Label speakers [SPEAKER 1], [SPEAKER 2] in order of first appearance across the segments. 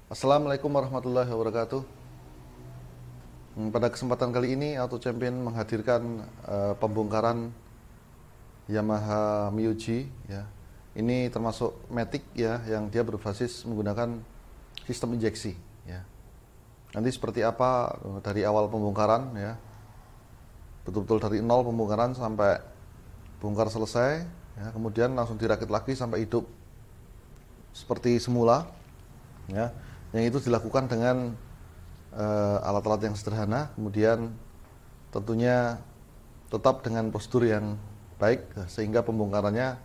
[SPEAKER 1] Assalamualaikum warahmatullahi wabarakatuh. Pada kesempatan kali ini Auto Champion menghadirkan pembongkaran Yamaha Miyuji ya. Ini termasuk Matic ya, yang dia berbasis menggunakan sistem injeksi ya. Nanti seperti apa dari awal pembongkaran ya. Betul-betul dari nol pembongkaran sampai bongkar selesai ya, kemudian langsung dirakit lagi sampai hidup seperti semula ya. Yang itu dilakukan dengan alat-alat yang sederhana, kemudian tentunya tetap dengan postur yang baik sehingga pembongkarannya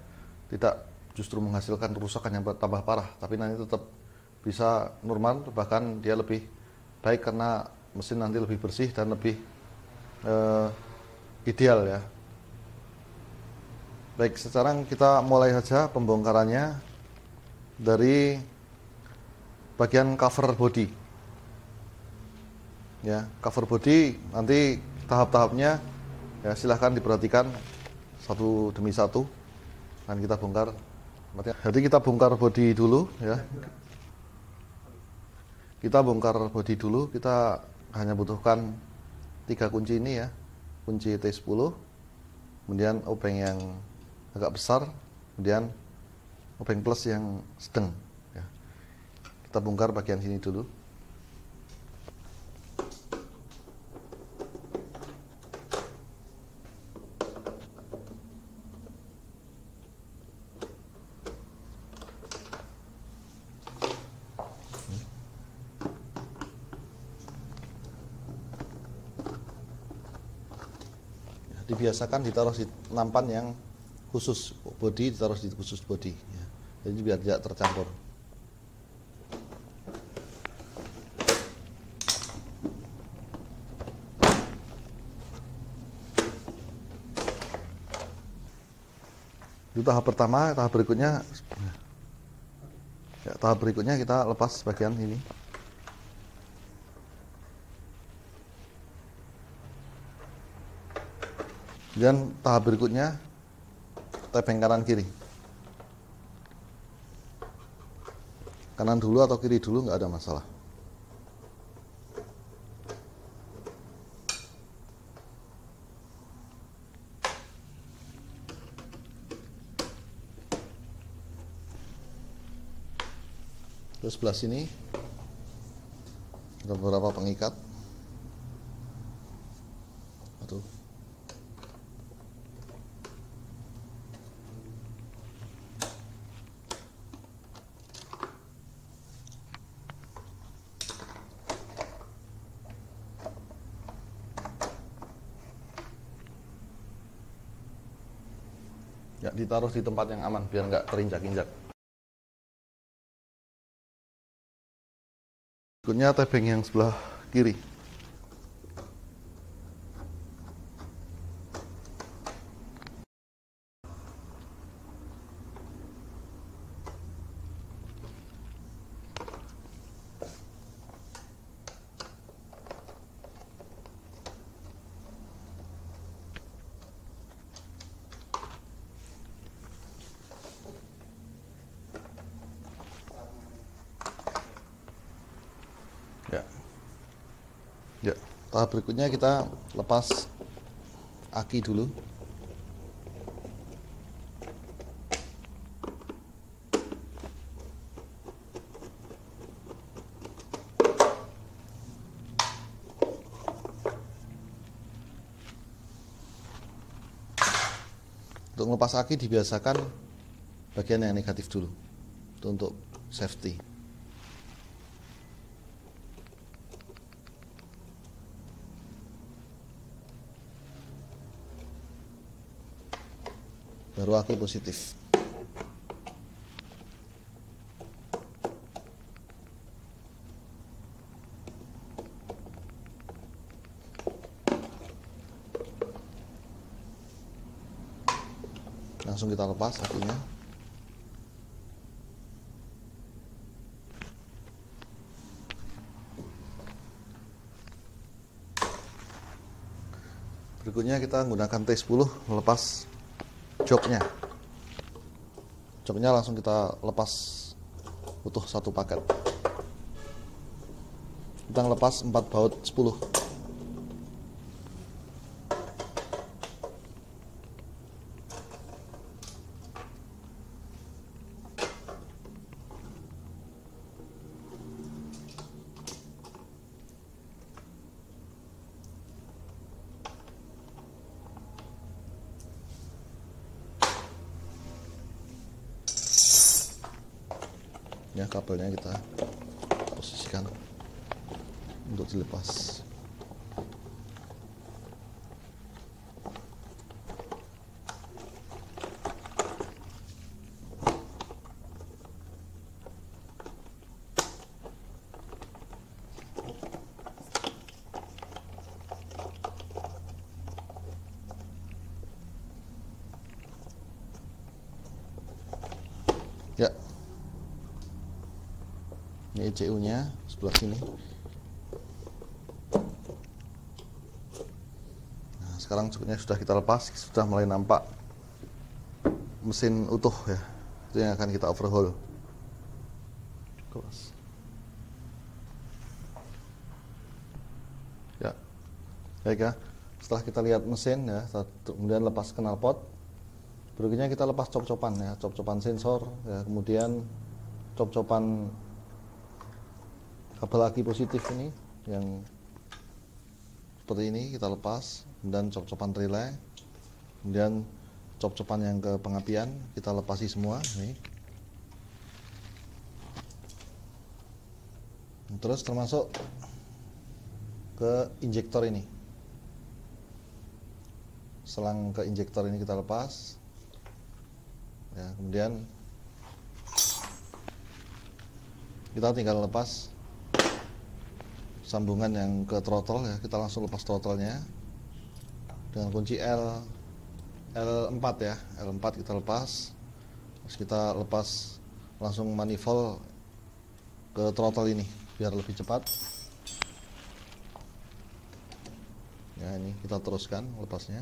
[SPEAKER 1] tidak justru menghasilkan kerusakan yang tambah parah, tapi nanti tetap bisa normal, bahkan dia lebih baik karena mesin nanti lebih bersih dan lebih ideal ya. Baik, sekarang kita mulai saja pembongkarannya dari bagian cover body ya. Cover body nanti tahap-tahapnya ya, silahkan diperhatikan satu demi satu dan kita bongkar. Jadi kita bongkar body dulu ya. Kita bongkar body dulu, kita hanya butuhkan 3 kunci ini ya, kunci T10, kemudian obeng yang agak besar, kemudian obeng plus yang sedang. Kita bongkar bagian sini dulu. Dibiasakan ditaruh di nampan yang khusus body, ditaruh di khusus body ya. Jadi biar tidak tercampur. Itu tahap pertama. Tahap berikutnya ya, tahap berikutnya kita lepas bagian ini. Dan tahap berikutnya tepeng kanan kiri. Kanan dulu atau kiri dulu nggak ada masalah. Terus sebelah sini ada beberapa pengikat. Aduh. Ya, ditaruh di tempat yang aman biar nggak terinjak-injak. Berikutnya tebing yang sebelah kiri. Ya, tahap berikutnya kita lepas aki dulu. Untuk melepas aki dibiasakan bagian yang negatif dulu, itu untuk safety. Baru aki positif. Langsung kita lepas akinya. Berikutnya kita menggunakan T10 melepas joknya. Joknya langsung kita lepas utuh satu paket. kita lepas 4 baut 10. Ya, kabelnya kita posisikan untuk dilepas. Ya, ini ECU nya sebelah sini. Nah, sekarang cuknya sudah kita lepas, sudah mulai nampak mesin utuh ya. Itu yang akan kita overhaul. Kelas. Ya, baik ya. Setelah kita lihat mesin ya, kemudian lepas knalpot. Berikutnya kita lepas cop-copan ya, cop-copan sensor ya, kemudian cop-copan kabel aki positif ini yang seperti ini kita lepas, dan cop-copan relay, kemudian cop-copan yang ke pengapian kita lepasi semua nih. Terus termasuk ke injektor ini, selang ke injektor ini kita lepas ya, kemudian kita tinggal lepas sambungan yang ke throttle ya, kita langsung lepas throttle-nya dengan kunci L4 ya, L4 kita lepas. Terus kita lepas langsung manifold ke throttle ini biar lebih cepat ya. Ini kita teruskan lepasnya.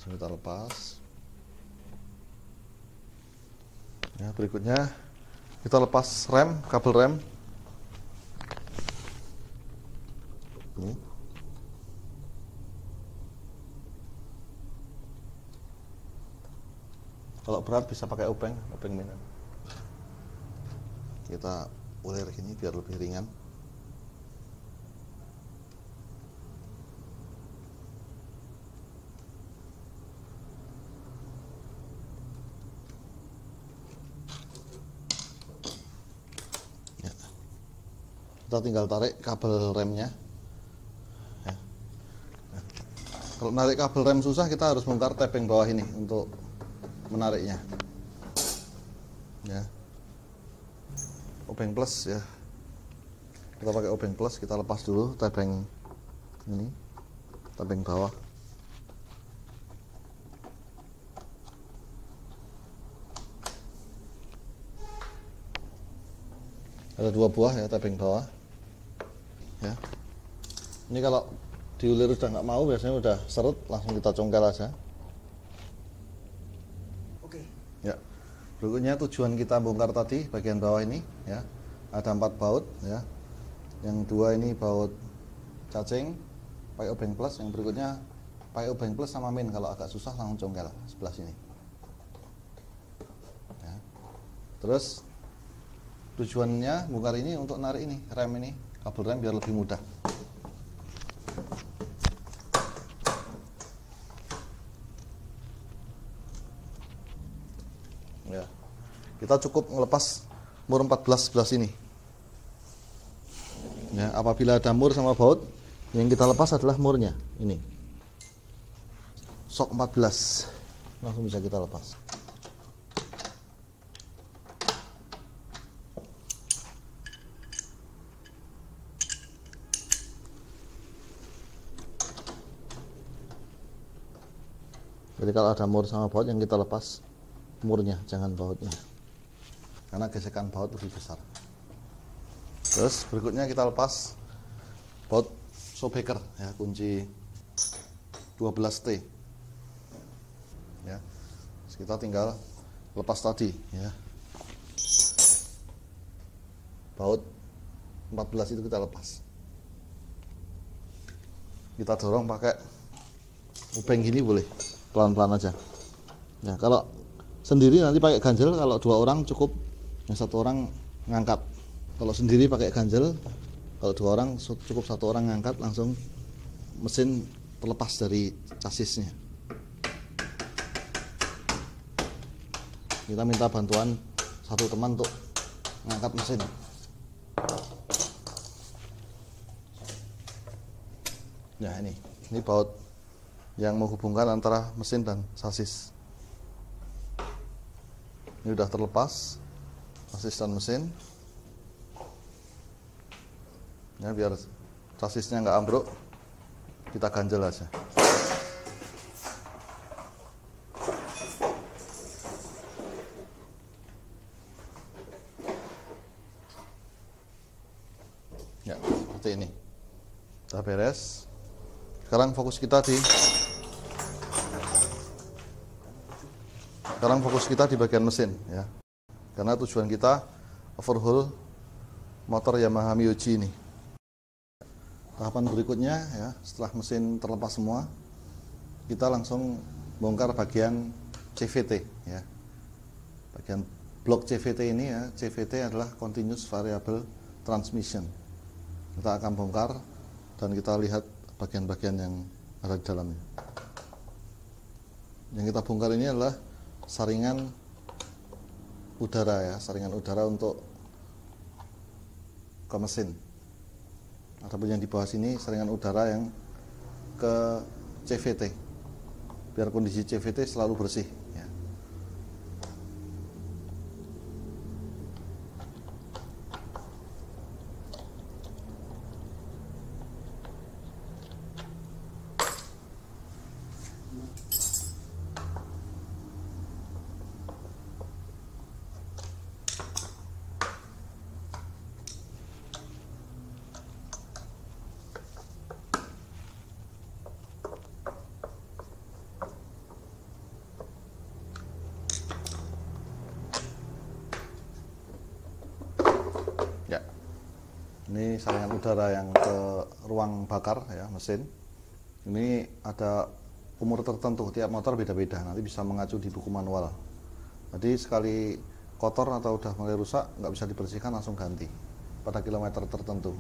[SPEAKER 1] Kita lepas ya. Berikutnya kita lepas rem, kabel rem ini. Kalau berat bisa pakai obeng minum. Kita ulir gini biar lebih ringan. Kita tinggal tarik kabel remnya ya. Nah, kalau narik kabel rem susah, kita harus bongkar tepeng bawah ini untuk menariknya ya. Obeng plus ya, kita pakai obeng plus. Kita lepas dulu tepeng ini, tepeng bawah. Ada 2 buah ya tepeng bawah ya. Ini kalau diulir udah nggak mau, biasanya udah seret, langsung kita congkel aja. Oke. Ya. Berikutnya tujuan kita bongkar tadi bagian bawah ini ya. Ada 4 baut ya. Yang 2 ini baut cacing pakai obeng plus, yang berikutnya pakai obeng plus sama min. Kalau agak susah langsung congkel sebelah sini. Ya. Terus tujuannya bongkar ini untuk narik ini rem ini, kabel rem biar lebih mudah. Ya. Kita cukup melepas mur 14 sebelah sini. Ya, apabila ada mur sama baut, yang kita lepas adalah murnya ini. Sok 14 langsung bisa kita lepas. Jadi kalau ada mur sama baut, yang kita lepas murnya, jangan bautnya, karena gesekan baut lebih besar. Terus berikutnya kita lepas baut Shoebaker ya, kunci 12T ya. Terus kita tinggal lepas tadi ya, baut 14 itu kita lepas, kita dorong pakai ubeng gini, boleh pelan-pelan aja ya. Kalau sendiri nanti pakai ganjel, kalau 2 orang cukup yang 1 orang ngangkat. Kalau sendiri pakai ganjel, kalau 2 orang cukup 1 orang ngangkat, langsung mesin terlepas dari chassisnya. Kita minta bantuan 1 teman untuk ngangkat mesin. Ya, ini baut yang menghubungkan antara mesin dan sasis. Ini udah terlepas sasis dan mesin ya. Biar sasisnya nggak ambruk, kita ganjel aja. Ya, seperti ini. Udah beres. Sekarang fokus kita di bagian mesin ya. Karena tujuan kita overhaul motor Yamaha Miyuji ini. Tahapan berikutnya ya, setelah mesin terlepas semua, kita langsung bongkar bagian CVT ya. Bagian blok CVT ini ya, CVT adalah Continuous Variable Transmission. Kita akan bongkar dan kita lihat bagian-bagian yang ada di dalamnya. Yang kita bongkar ini adalah saringan udara ya, saringan udara untuk ke mesin. Adapun yang di bawah sini saringan udara yang ke CVT, biar kondisi CVT selalu bersih ya. Ya, ini saringan udara yang ke ruang bakar ya, mesin. Ini ada umur tertentu, tiap motor beda-beda, nanti bisa mengacu di buku manual. Jadi sekali kotor atau udah mulai rusak, nggak bisa dibersihkan, langsung ganti pada kilometer tertentu.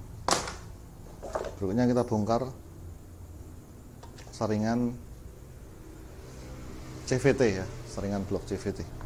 [SPEAKER 1] Berikutnya kita bongkar saringan CVT ya, saringan blok CVT.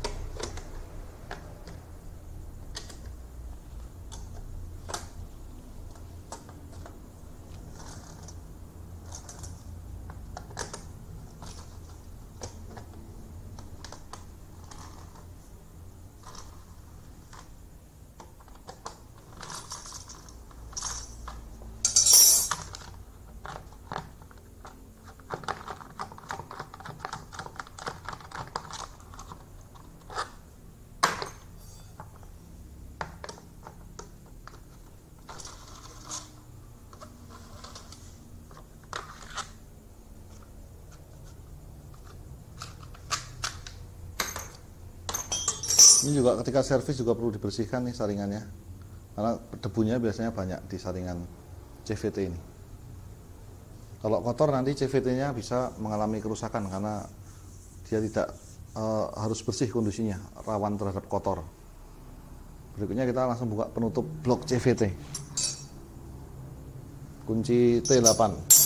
[SPEAKER 1] Ini juga ketika servis juga perlu dibersihkan nih saringannya, karena debunya biasanya banyak di saringan CVT ini. Kalau kotor nanti CVT-nya bisa mengalami kerusakan karena dia tidak harus bersih kondisinya, rawan terhadap kotor. Berikutnya kita langsung buka penutup blok CVT, kunci T8.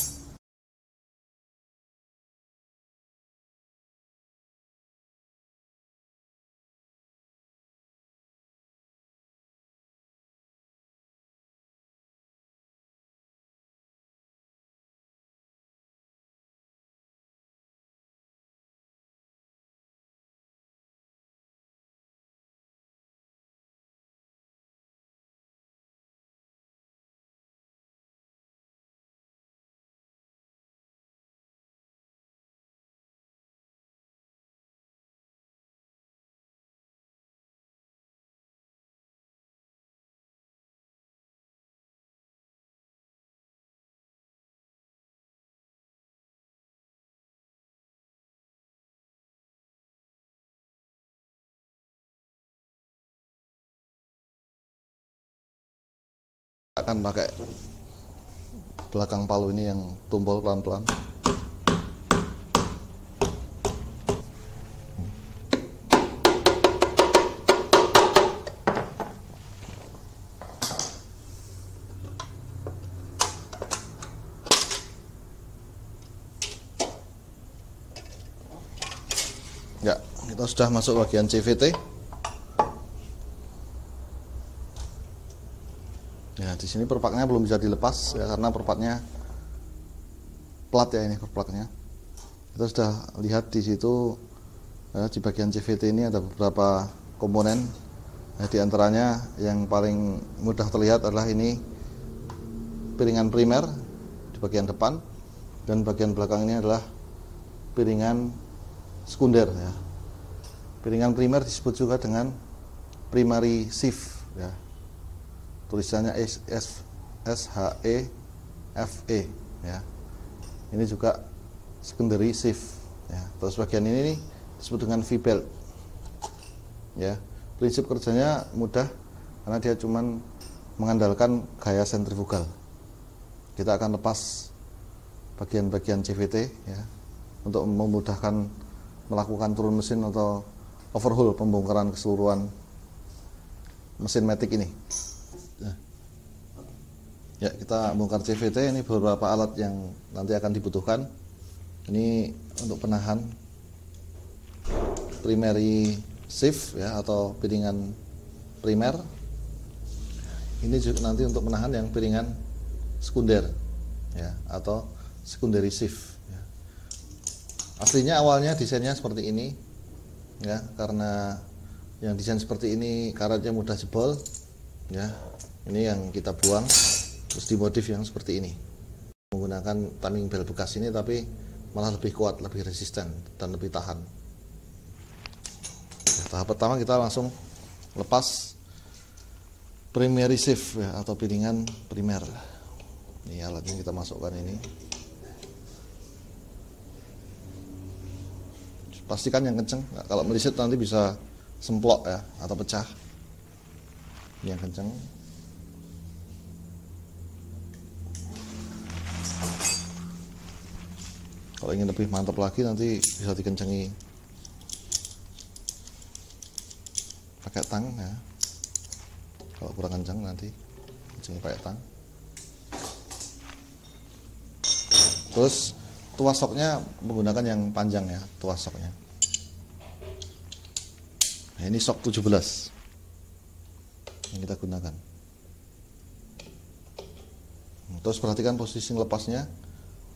[SPEAKER 1] akan pakai belakang palu ini yang tumpul pelan-pelan. Ya, kita sudah masuk bagian CVT. Ya, di sini perpaknya belum bisa dilepas ya, karena perpaknya plat ya, ini perpaknya. Kita sudah lihat di situ ya, di bagian CVT ini ada beberapa komponen. Ya, di antaranya yang paling mudah terlihat adalah ini piringan primer di bagian depan, dan bagian belakang ini adalah piringan sekunder ya. Piringan primer disebut juga dengan primary sieve ya. Tulisannya SHE FE ya. Ini juga secondary sieve ya. Terus bagian ini nih, disebut dengan V-belt ya. Prinsip kerjanya mudah karena dia cuman mengandalkan gaya sentrifugal. Kita akan lepas bagian-bagian CVT ya, untuk memudahkan melakukan turun mesin atau overhaul, pembongkaran keseluruhan mesin matic ini. Ya, kita bongkar CVT. Ini beberapa alat yang nanti akan dibutuhkan. Ini untuk penahan primary sieve ya, atau piringan primer. Ini juga nanti untuk menahan yang piringan sekunder ya, atau secondary sieve ya. Aslinya awalnya desainnya seperti ini ya, karena yang desain seperti ini karetnya mudah jebol ya. Ini yang kita buang, terus dimodif yang seperti ini, menggunakan timing belt bekas ini, tapi malah lebih kuat, lebih resisten, dan lebih tahan. Ya, tahap pertama kita langsung lepas primary sieve ya, atau piringan primer. Ini alatnya kita masukkan ini. Pastikan yang kenceng, kalau melisit nanti bisa semplok ya, atau pecah. Ini yang kenceng. Kalau ingin lebih mantap lagi nanti bisa dikencengi pakai tang ya. Kalau kurang kencang nanti kencengi pakai tang. Terus tuas soknya menggunakan yang panjang ya, tuas soknya. Nah, ini sok 17 yang kita gunakan. Terus perhatikan posisi lepasnya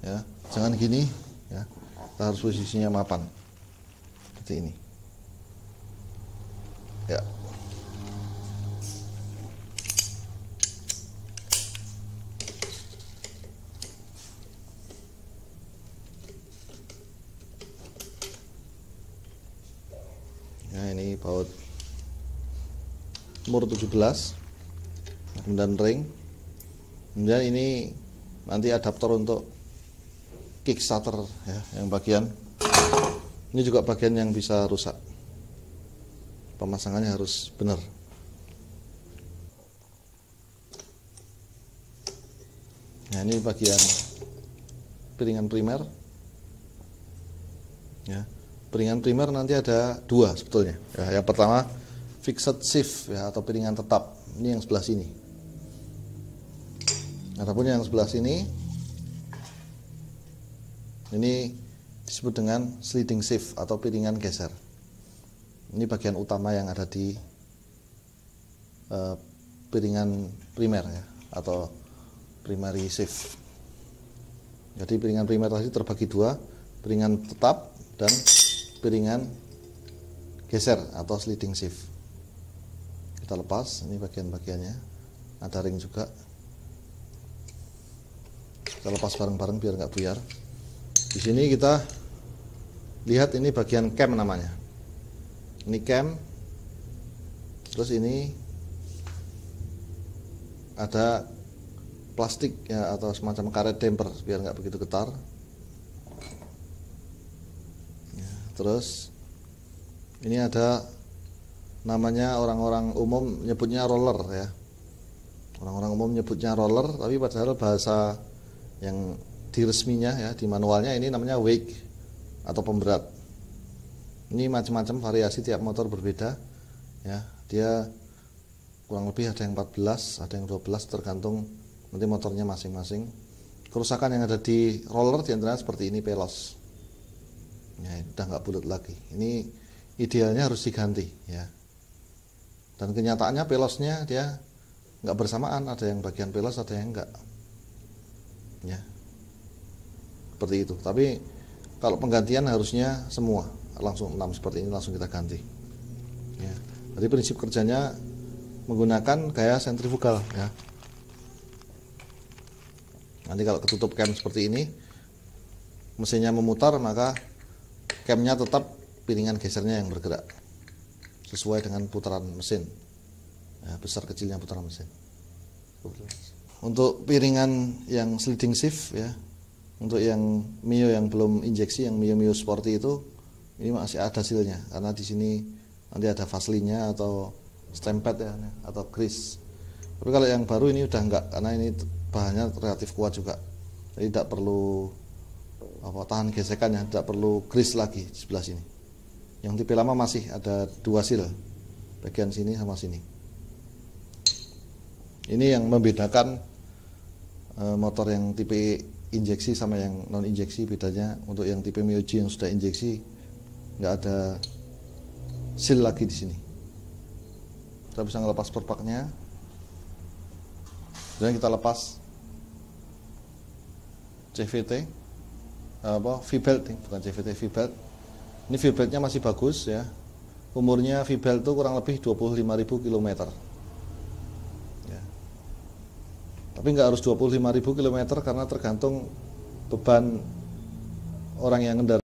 [SPEAKER 1] ya, jangan gini ya, kita harus posisinya mapan seperti ini ya. Nah, ini baut mur 17, kemudian ring, kemudian ini nanti adaptor untuk kickstarter ya, yang bagian ini juga bagian yang bisa rusak, pemasangannya harus benar. Nah, ini bagian piringan primer ya. Piringan primer nanti ada dua sebetulnya ya. Yang pertama fixed sieve ya, atau piringan tetap. Ini yang sebelah sini. Adapun yang sebelah sini ini disebut dengan sliding sieve atau piringan geser. Ini bagian utama yang ada di piringan primer ya, atau primary sieve. Jadi piringan primer tadi terbagi dua, piringan tetap dan piringan geser atau sliding sieve. Kita lepas, ini bagian-bagiannya, ada ring juga. Kita lepas bareng-bareng biar nggak buyar. Di sini kita lihat ini bagian cam namanya. Ini cam, terus ini ada plastik ya, atau semacam karet damper biar nggak begitu getar. Terus ini ada namanya, orang-orang umum nyebutnya roller ya, Orang-orang umum menyebutnya roller, tapi padahal bahasa yang di resminya ya, di manualnya ini namanya wake atau pemberat. Ini macam-macam variasi, tiap motor berbeda ya. Dia kurang lebih ada yang 14, ada yang 12, tergantung nanti motornya masing-masing. Kerusakan yang ada di roller diantaranya seperti ini, pelos ya, udah nggak bulat lagi. Ini idealnya harus diganti ya. Dan kenyataannya pelosnya dia nggak bersamaan, ada yang bagian pelos, ada yang enggak ya, seperti itu. Tapi kalau penggantian harusnya semua langsung 6 seperti ini langsung kita ganti ya. Jadi prinsip kerjanya menggunakan gaya sentrifugal ya. Nanti kalau ketutup cam seperti ini, mesinnya memutar, maka camnya tetap piringan gesernya yang bergerak sesuai dengan putaran mesin ya, besar kecilnya putaran mesin. Untuk piringan yang sliding shift ya, untuk yang Mio yang belum injeksi, yang Mio Sporty itu, ini masih ada hasilnya karena di sini nanti ada vaselinnya atau stamp pad ya, atau grease. Tapi kalau yang baru ini udah enggak, karena ini bahannya relatif kuat juga, jadi tidak perlu tahan gesekan ya, tidak perlu grease lagi di sebelah sini. Yang tipe lama masih ada 2 seal, bagian sini sama sini. Ini yang membedakan motor yang tipe injeksi sama yang non injeksi. Bedanya untuk yang tipe Mio G yang sudah injeksi nggak ada seal lagi di sini. Kita bisa ngelepas perpaknya, dan kita lepas CVT V-belt, bukan CVT, V-belt. Ini V-beltnya masih bagus ya. Umurnya V-belt itu kurang lebih 25.000 km ya. Tapi nggak harus 25.000 km karena tergantung beban orang yang ngendara.